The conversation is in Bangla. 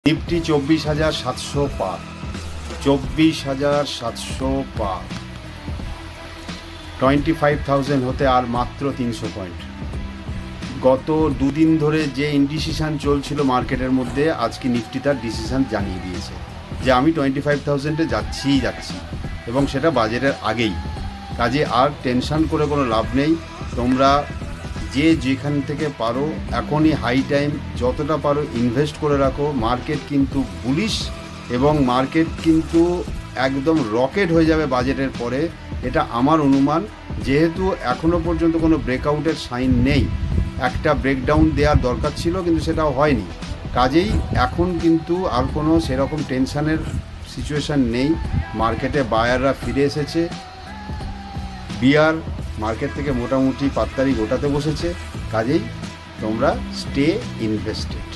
নিফটি 24,700 পার, 24,700 পার, 25,000 হতে আর মাত্র 300 পয়েন্ট। গত দুদিন ধরে যে ইনডিসিশন চলছিল মার্কেটের মধ্যে, আজকে নিফটি তার ডিসিশন জানিয়ে দিয়েছে যে আমি 25,000-এ যাচ্ছি, এবং সেটা বাজেটের আগেই। কাজে আর টেনশন করে কোনো লাভ নেই। তোমরা যে যেখান থেকে পারো এখনই হাই টাইম, যতটা পারো ইনভেস্ট করে রাখো। মার্কেট কিন্তু বুলিশ, এবং মার্কেট কিন্তু একদম রকেট হয়ে যাবে বাজেটের পরে, এটা আমার অনুমান। যেহেতু এখনও পর্যন্ত কোনো ব্রেকআউটের সাইন নেই, একটা ব্রেকডাউন দেওয়ার দরকার ছিল কিন্তু সেটাও হয়নি। কাজেই এখন কিন্তু আর কোনো সেরকম টেনশানের সিচুয়েশান নেই। মার্কেটে বায়াররা ফিরে এসেছে, বিয়ার মার্কেট থেকে মোটামুটি পাত্তারি গোটাতে বসেছে। কাজেই তোমরা স্টে ইনভেস্টেড।